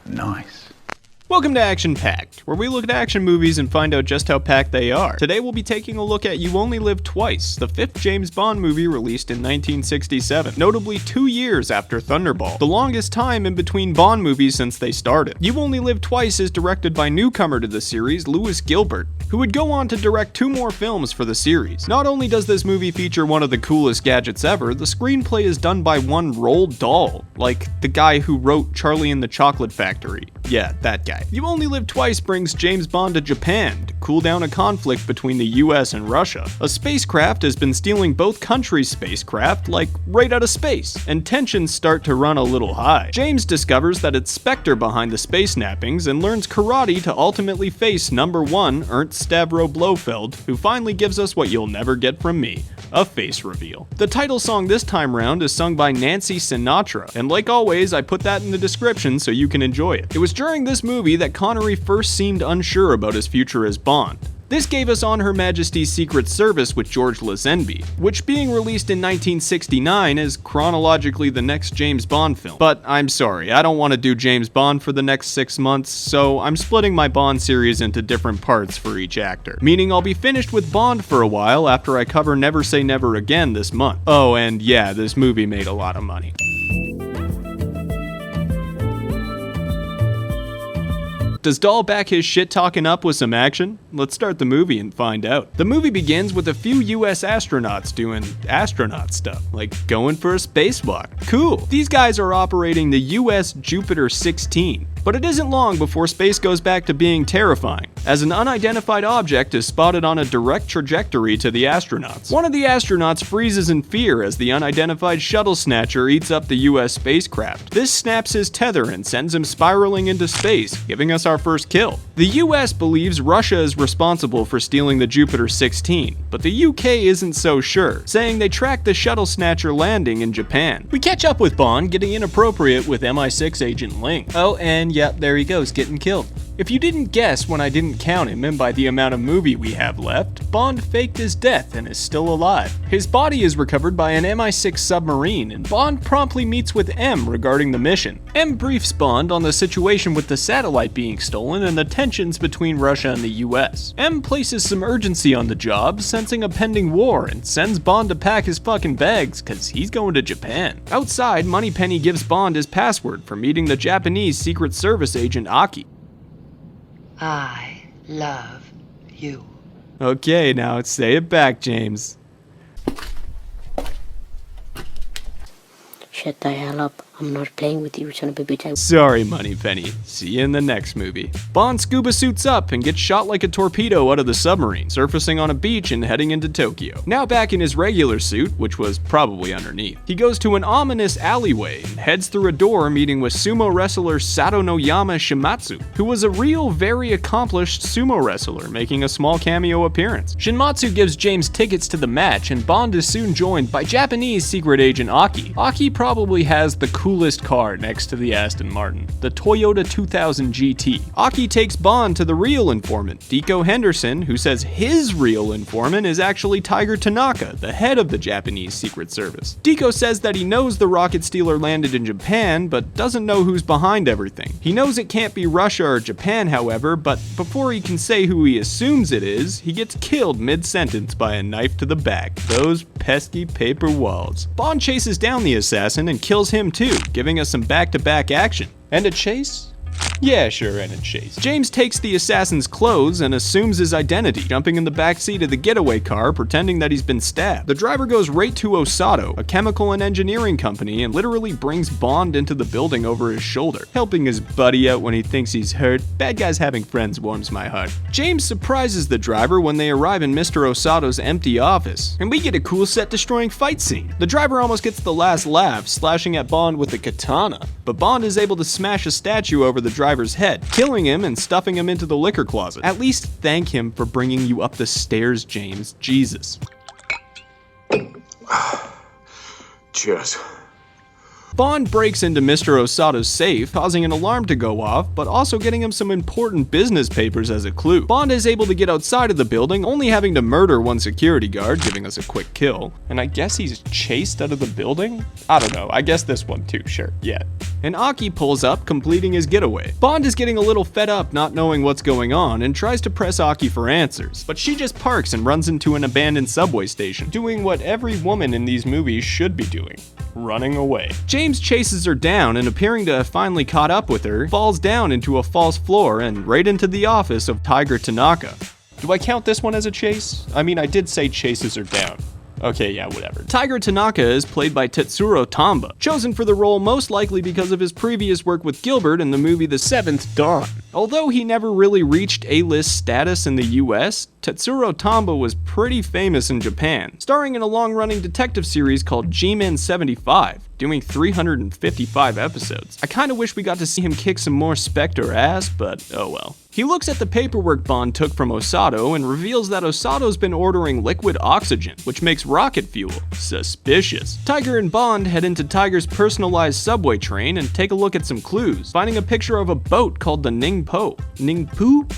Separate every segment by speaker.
Speaker 1: Nice.
Speaker 2: Welcome to Action Packed, where we look at action movies and find out just how packed they are. Today we'll be taking a look at You Only Live Twice, the 5th James Bond movie released in 1967, notably 2 years after Thunderball, the longest time in between Bond movies since they started. You Only Live Twice is directed by newcomer to the series, Lewis Gilbert, who would go on to direct 2 more films for the series. Not only does this movie feature one of the coolest gadgets ever, the screenplay is done by one Roald Dahl, like the guy who wrote Charlie and the Chocolate Factory. Yeah, that guy. You Only Live Twice brings James Bond to Japan to cool down a conflict between the US and Russia. A spacecraft has been stealing both countries' spacecraft, like right out of space, and tensions start to run a little high. James discovers that it's Spectre behind the space nappings and learns karate to ultimately face number 1 Ernst Stavro Blofeld, who finally gives us what you'll never get from me, a face reveal. The title song this time round is sung by Nancy Sinatra, and like always, I put that in the description so you can enjoy it. It was during this movie that Connery first seemed unsure about his future as Bond. This gave us On Her Majesty's Secret Service with George Lazenby, which being released in 1969 is chronologically the next James Bond film. But I'm sorry, I don't want to do James Bond for the next 6 months, so I'm splitting my Bond series into different parts for each actor. Meaning I'll be finished with Bond for a while after I cover Never Say Never Again this month. Oh, and yeah, this movie made a lot of money. Does Dahl back his shit-talking up with some action? Let's start the movie and find out. The movie begins with a few US astronauts doing astronaut stuff, like going for a spacewalk. Cool. These guys are operating the US Jupiter 16. But it isn't long before space goes back to being terrifying, as an unidentified object is spotted on a direct trajectory to the astronauts. One of the astronauts freezes in fear as the unidentified shuttle snatcher eats up the US spacecraft. This snaps his tether and sends him spiraling into space, giving us our first kill. The US believes Russia is responsible for stealing the Jupiter 16, but the UK isn't so sure, saying they tracked the shuttle snatcher landing in Japan. We catch up with Bond getting inappropriate with MI6 agent Ling. Oh, and yep, there he goes, getting killed. If you didn't guess when I didn't count him, and by the amount of movie we have left, Bond faked his death and is still alive. His body is recovered by an MI6 submarine, and Bond promptly meets with M regarding the mission. M briefs Bond on the situation with the satellite being stolen and the tensions between Russia and the US. M places some urgency on the job, sensing a pending war, and sends Bond to pack his fucking bags, cause he's going to Japan. Outside, Moneypenny gives Bond his password for meeting the Japanese Secret Service agent Aki.
Speaker 3: I love you.
Speaker 2: Okay, now say it back, James.
Speaker 4: Shut the hell up. I'm not playing with you, son of a bitch.
Speaker 2: Sorry, Moneypenny. See you in the next movie. Bond scuba suits up and gets shot like a torpedo out of the submarine, surfacing on a beach and heading into Tokyo. Now back in his regular suit, which was probably underneath, he goes to an ominous alleyway and heads through a door meeting with sumo wrestler Sato no Yama Shimatsu, who was a real, very accomplished sumo wrestler, making a small cameo appearance. Shimatsu gives James tickets to the match, and Bond is soon joined by Japanese secret agent Aki. Aki probably has the coolest car next to the Aston Martin, the Toyota 2000 GT. Aki takes Bond to the real informant, Diko Henderson, who says his real informant is actually Tiger Tanaka, the head of the Japanese Secret Service. Diko says that he knows the rocket stealer landed in Japan, but doesn't know who's behind everything. He knows it can't be Russia or Japan, however, but before he can say who he assumes it is, he gets killed mid-sentence by a knife to the back. Those pesky paper walls. Bond chases down the assassin and kills him too, giving us some back-to-back action. And a chase? Yeah, sure, and a chase. James takes the assassin's clothes and assumes his identity, jumping in the backseat of the getaway car, pretending that he's been stabbed. The driver goes right to Osato, a chemical and engineering company, and literally brings Bond into the building over his shoulder, helping his buddy out when he thinks he's hurt. Bad guys having friends warms my heart. James surprises the driver when they arrive in Mr. Osato's empty office, and we get a cool set-destroying fight scene. The driver almost gets the last laugh, slashing at Bond with a katana, but Bond is able to smash a statue over the driver's head, killing him and stuffing him into the liquor closet. At least thank him for bringing you up the stairs, James. Jesus.
Speaker 1: Cheers.
Speaker 2: Bond breaks into Mr. Osato's safe, causing an alarm to go off, but also getting him some important business papers as a clue. Bond is able to get outside of the building, only having to murder one security guard, giving us a quick kill. And I guess he's chased out of the building? I don't know, I guess this one too, sure, yeah. and Aki pulls up, completing his getaway. Bond is getting a little fed up not knowing what's going on and tries to press Aki for answers, but she just parks and runs into an abandoned subway station, doing what every woman in these movies should be doing: running away. James chases her down and, appearing to have finally caught up with her, falls down into a false floor and right into the office of Tiger Tanaka. Do I count this one as a chase? I mean, I did say chases her down. Okay, yeah, whatever. Tiger Tanaka is played by Tetsuro Tamba, chosen for the role most likely because of his previous work with Gilbert in the movie The Seventh Dawn. Although he never really reached A-list status in the US, Tetsuro Tamba was pretty famous in Japan, starring in a long-running detective series called G-Men 75, doing 355 episodes. I kinda wish we got to see him kick some more Spectre ass, but oh well. He looks at the paperwork Bond took from Osato and reveals that Osato's been ordering liquid oxygen, which makes rocket fuel. Suspicious. Tiger and Bond head into Tiger's personalized subway train and take a look at some clues, finding a picture of a boat called the Ningpo. Ningpo?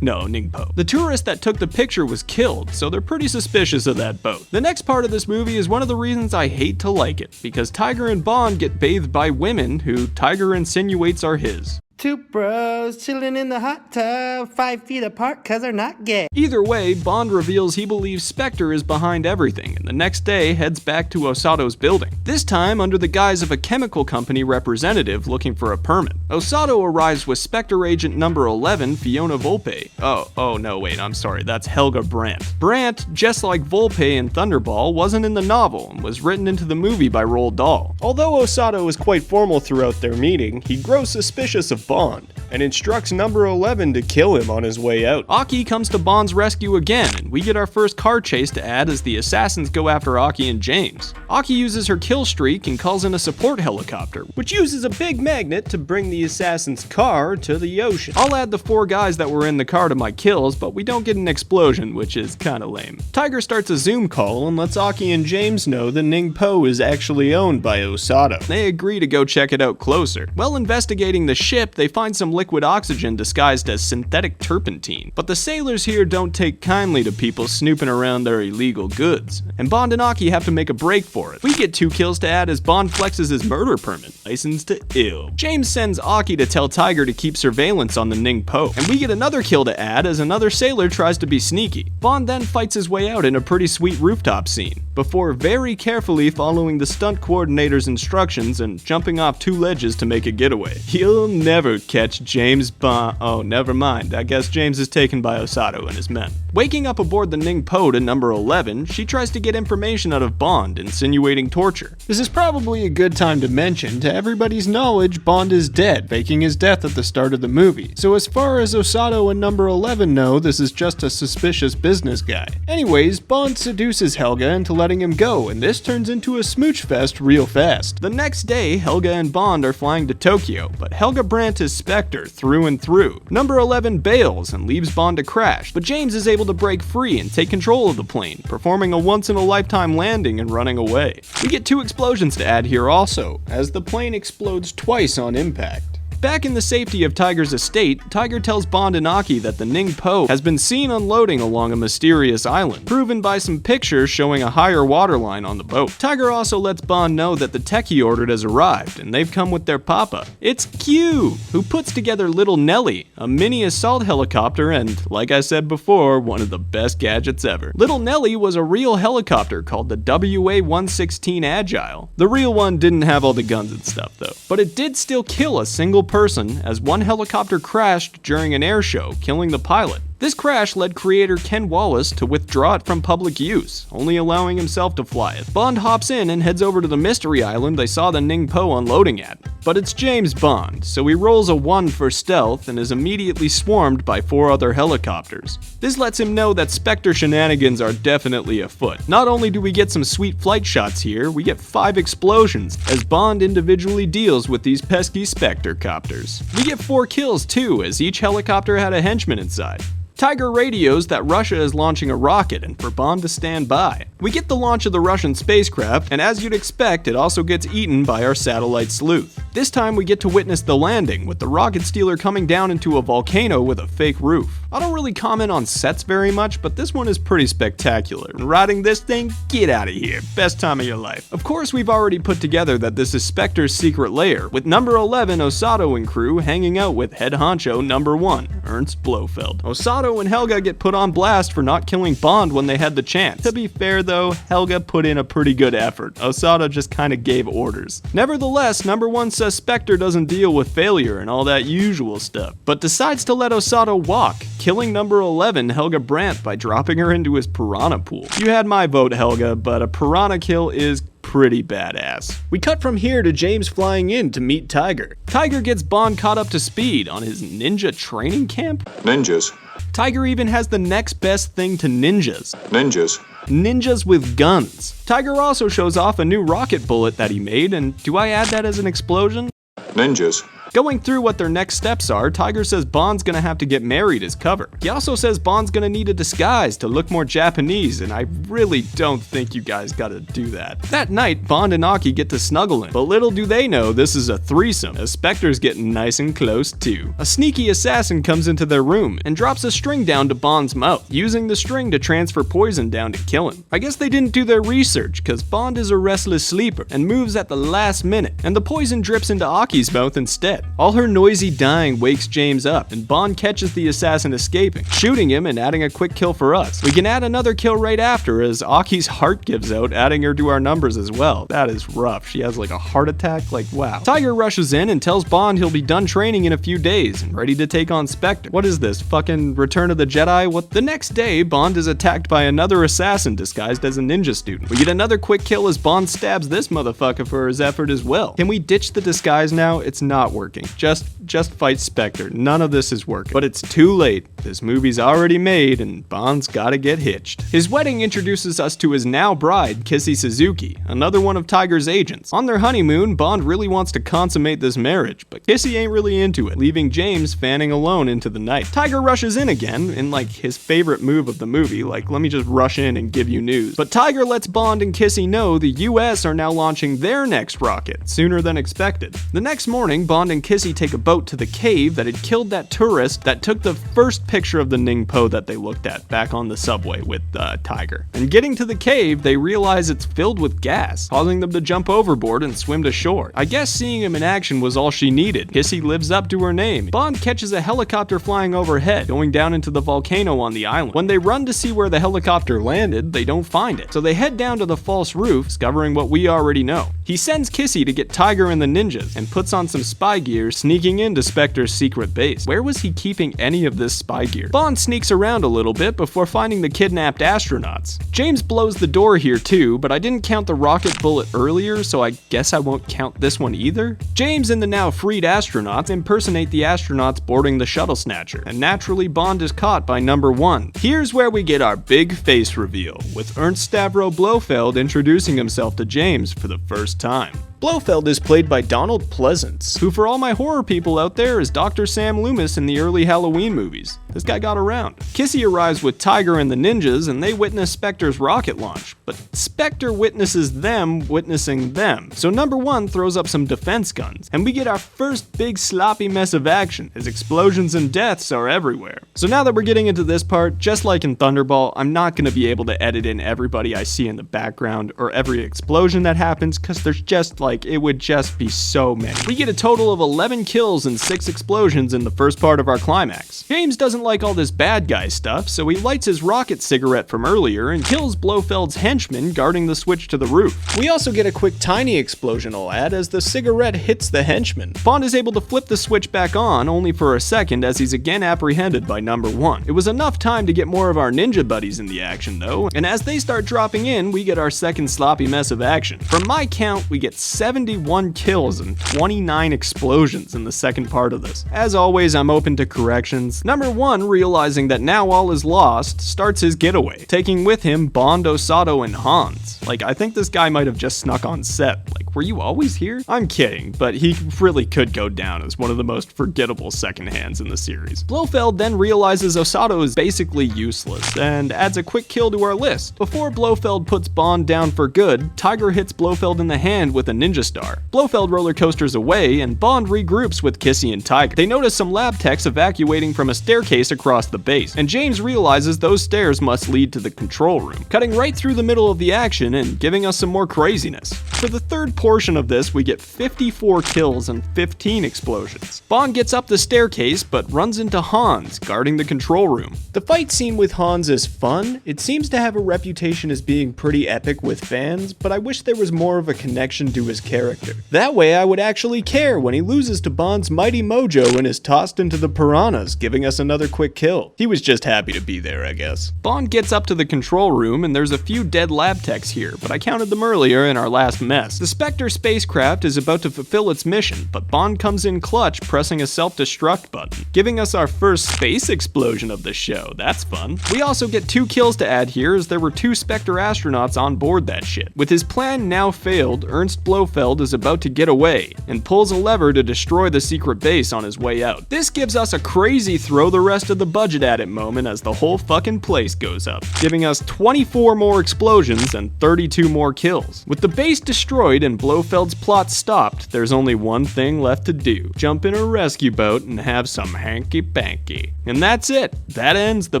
Speaker 2: No, Ningpo. The tourist that took the picture was killed, so they're pretty suspicious of that boat. The next part of this movie is one of the reasons I hate to like it, because Tiger and Bond get bathed by women who Tiger insinuates are his.
Speaker 5: Two bros chilling in the hot tub, 5 feet apart cause they're not gay.
Speaker 2: Either way, Bond reveals he believes Spectre is behind everything, and the next day heads back to Osato's building. This time under the guise of a chemical company representative looking for a permit. Osato arrives with Spectre agent number 11, Fiona Volpe. Oh no, wait, I'm sorry, that's Helga Brandt. Brandt, just like Volpe in Thunderball, wasn't in the novel and was written into the movie by Roald Dahl. Although Osato is quite formal throughout their meeting, he grows suspicious of Bond and instructs number 11 to kill him on his way out. Aki comes to Bond's rescue again, and we get our first car chase to add as the assassins go after Aki and James. Aki uses her kill streak and calls in a support helicopter, which uses a big magnet to bring the assassin's car to the ocean. I'll add the 4 guys that were in the car to my kills, but we don't get an explosion, which is kinda lame. Tiger starts a Zoom call and lets Aki and James know that Ningpo is actually owned by Osato. They agree to go check it out closer. While investigating the ship, they find some liquid oxygen disguised as synthetic turpentine. But the sailors here don't take kindly to people snooping around their illegal goods, and Bond and Aki have to make a break for it. We get 2 kills to add as Bond flexes his murder permit, licensed to ill. James sends Aki to tell Tiger to keep surveillance on the Ningpo, and we get another kill to add as another sailor tries to be sneaky. Bond then fights his way out in a pretty sweet rooftop scene, before very carefully following the stunt coordinator's instructions and jumping off 2 ledges to make a getaway. You'll never catch James Bond. Oh, never mind. I guess James is taken by Osato and his men. Waking up aboard the Ningpo to number 11, she tries to get information out of Bond, insinuating torture. This is probably a good time to mention, to everybody's knowledge, Bond is dead, faking his death at the start of the movie. So as far as Osato and number 11 know, this is just a suspicious business guy. Anyways, Bond seduces Helga into letting him go, and this turns into a smooch fest real fast. The next day, Helga and Bond are flying to Tokyo, but Helga Brandt is Spectre through and through. Number 11 bails and leaves Bond to crash, but James is able to break free and take control of the plane, performing a once-in-a-lifetime landing and running away. We get 2 explosions to add here also, as the plane explodes twice on impact. Back in the safety of Tiger's estate, Tiger tells Bond and Aki that the Ningpo has been seen unloading along a mysterious island, proven by some pictures showing a higher waterline on the boat. Tiger also lets Bond know that the tech he ordered has arrived, and they've come with their papa. It's Q, who puts together little Nellie, a mini assault helicopter and, like I said before, one of the best gadgets ever. Little Nellie was a real helicopter called the WA-116 Agile. The real one didn't have all the guns and stuff though, but it did still kill a single person as one helicopter crashed during an air show, killing the pilot. This crash led creator Ken Wallace to withdraw it from public use, only allowing himself to fly it. Bond hops in and heads over to the mystery island they saw the Ningpo unloading at. But it's James Bond, so he rolls a 1 for stealth and is immediately swarmed by 4 other helicopters. This lets him know that Spectre shenanigans are definitely afoot. Not only do we get some sweet flight shots here, we get 5 explosions as Bond individually deals with these pesky SPECTREcopters. We get 4 kills too, as each helicopter had a henchman inside. Tiger radios that Russia is launching a rocket and for Bond to stand by. We get the launch of the Russian spacecraft, and as you'd expect, it also gets eaten by our satellite sleuth. This time we get to witness the landing, with the rocket stealer coming down into a volcano with a fake roof. I don't really comment on sets very much, but this one is pretty spectacular. And riding this thing, get out of here. Best time of your life. Of course, we've already put together that this is Spectre's secret lair, with number 11 Osato and crew hanging out with head honcho number 1, Ernst Blofeld. Osato and Helga get put on blast for not killing Bond when they had the chance. To be fair though, Helga put in a pretty good effort. Osato just kinda gave orders. Nevertheless, number 1 says Spectre doesn't deal with failure and all that usual stuff, but decides to let Osato walk, killing number 11 Helga Brandt by dropping her into his piranha pool. You had my vote, Helga, but a piranha kill is pretty badass. We cut from here to James flying in to meet Tiger. Tiger gets Bond caught up to speed on his ninja training camp.
Speaker 1: Ninjas.
Speaker 2: Tiger even has the next best thing to ninjas.
Speaker 1: Ninjas.
Speaker 2: Ninjas with guns. Tiger also shows off a new rocket bullet that he made, and do I add that as an explosion?
Speaker 1: Ninjas.
Speaker 2: Going through what their next steps are, Tiger says Bond's gonna have to get married as cover. He also says Bond's gonna need a disguise to look more Japanese, and I really don't think you guys gotta do that. That night, Bond and Aki get to snuggle in, but little do they know this is a threesome, as Spectre's getting nice and close too. A sneaky assassin comes into their room and drops a string down to Bond's mouth, using the string to transfer poison down to kill him. I guess they didn't do their research, cause Bond is a restless sleeper and moves at the last minute, and the poison drips into Aki's mouth instead. All her noisy dying wakes James up, and Bond catches the assassin escaping, shooting him and adding a quick kill for us. We can add another kill right after as Aki's heart gives out, adding her to our numbers as well. That is rough. She has like a heart attack, like wow. Tiger rushes in and tells Bond he'll be done training in a few days and ready to take on Spectre. What is this, fucking Return of the Jedi? What? The next day, Bond is attacked by another assassin disguised as a ninja student. We get another quick kill as Bond stabs this motherfucker for his effort as well. Can we ditch the disguise now? It's not working. Just fight Spectre. None of this is working. But it's too late. This movie's already made and Bond's gotta get hitched. His wedding introduces us to his now bride, Kissy Suzuki, another one of Tiger's agents. On their honeymoon, Bond really wants to consummate this marriage, but Kissy ain't really into it, leaving James fanning alone into the night. Tiger rushes in again, in like his favorite move of the movie, like let me just rush in and give you news. But Tiger lets Bond and Kissy know the US are now launching their next rocket, sooner than expected. The next morning, Bond and Kissy take a boat to the cave that had killed that tourist that took the first picture of the Ningpo that they looked at back on the subway with Tiger. And getting to the cave, they realize it's filled with gas, causing them to jump overboard and swim to shore. I guess seeing him in action was all she needed. Kissy lives up to her name. Bond catches a helicopter flying overhead, going down into the volcano on the island. When they run to see where the helicopter landed, they don't find it. So they head down to the false roof, discovering what we already know. He sends Kissy to get Tiger and the ninjas, and puts on some spy gear, sneaking into Spectre's secret base. Where was he keeping any of this spy gear? Bond sneaks around a little bit before finding the kidnapped astronauts. James blows the door here too, but I didn't count the rocket bullet earlier, so I guess I won't count this one either. James and the now freed astronauts impersonate the astronauts boarding the shuttle snatcher, and naturally Bond is caught by number 1. Here's where we get our big face reveal, with Ernst Stavro Blofeld introducing himself to James for the first time. Blofeld is played by Donald Pleasence, who for all my horror people out there is Dr. Sam Loomis in the early Halloween movies. This guy got around. Kissy arrives with Tiger and the ninjas and they witness Spectre's rocket launch, but Spectre witnesses them witnessing them. So number 1 throws up some defense guns, and we get our first big sloppy mess of action as explosions and deaths are everywhere. So now that we're getting into this part, just like in Thunderball, I'm not going to be able to edit in everybody I see in the background or every explosion that happens, because there's just it would just be so many. We get a total of 11 kills and 6 explosions in the first part of our climax. James doesn't like all this bad guy stuff, so he lights his rocket cigarette from earlier and kills Blofeld's henchman guarding the switch to the roof. We also get a quick tiny explosion I'll add as the cigarette hits the henchman. Bond is able to flip the switch back on only for a second as he's again apprehended by number 1. It was enough time to get more of our ninja buddies in the action though, and as they start dropping in, we get our second sloppy mess of action. From my count, we get 71 kills and 29 explosions in the second part of this. As always, I'm open to corrections. Number 1, realizing that now all is lost, starts his getaway, taking with him Bond, Osato, and Hans. I think this guy might have just snuck on set. were you always here? I'm kidding, but he really could go down as one of the most forgettable second hands in the series. Blofeld then realizes Osato is basically useless, and adds a quick kill to our list. Before Blofeld puts Bond down for good, Tiger hits Blofeld in the hand with a ninja star. Blofeld roller coasters away, and Bond regroups with Kissy and Tiger. They notice some lab techs evacuating from a staircase across the base, and James realizes those stairs must lead to the control room, cutting right through the middle of the action and giving us some more craziness. For the third portion of this, we get 54 kills and 15 explosions. Bond gets up the staircase, but runs into Hans, guarding the control room. The fight scene with Hans is fun. It seems to have a reputation as being pretty epic with fans, but I wish there was more of a connection to his character. That way I would actually care when he loses to Bond's mighty mojo and is tossed into the piranhas, giving us another quick kill. He was just happy to be there, I guess. Bond gets up to the control room, and there's a few dead lab techs here, but I counted them earlier in our last mess. The Spectre spacecraft is about to fulfill its mission, but Bond comes in clutch, pressing a self-destruct button, giving us our first space explosion of the show. That's fun. We also get 2 kills to add here, as there were 2 Spectre astronauts on board that shit. With his plan now failed, Ernst Blofeld is about to get away, and pulls a lever to destroy the secret base on his way out. This gives us a crazy throw the rest of the budget at it moment as the whole fucking place goes up, giving us 24 more explosions and 32 more kills. With the base destroyed and Blofeld's plot stopped, there's only one thing left to do: jump in a rescue boat and have some hanky-panky. And that's it. That ends the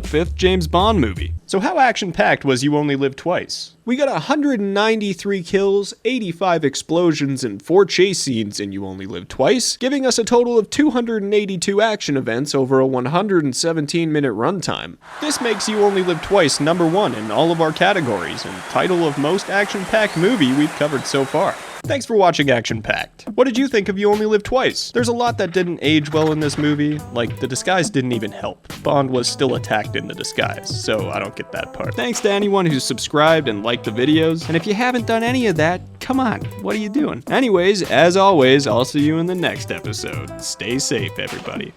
Speaker 2: 5th James Bond movie. So how action-packed was You Only Live Twice? We got 193 kills, 85 explosions, and 4 chase scenes in You Only Live Twice, giving us a total of 282 action events over a 117-minute runtime. This makes You Only Live Twice #1 in all of our categories, and title of most action-packed movie we've covered so far. Thanks for watching Action Packed. What did you think of You Only Live Twice? There's a lot that didn't age well in this movie, like the disguise didn't even help. Bond was still attacked in the disguise, so I don't get that part. Thanks to anyone who's subscribed and liked the videos, and if you haven't done any of that, come on, what are you doing? Anyways, as always, I'll see you in the next episode. Stay safe, everybody.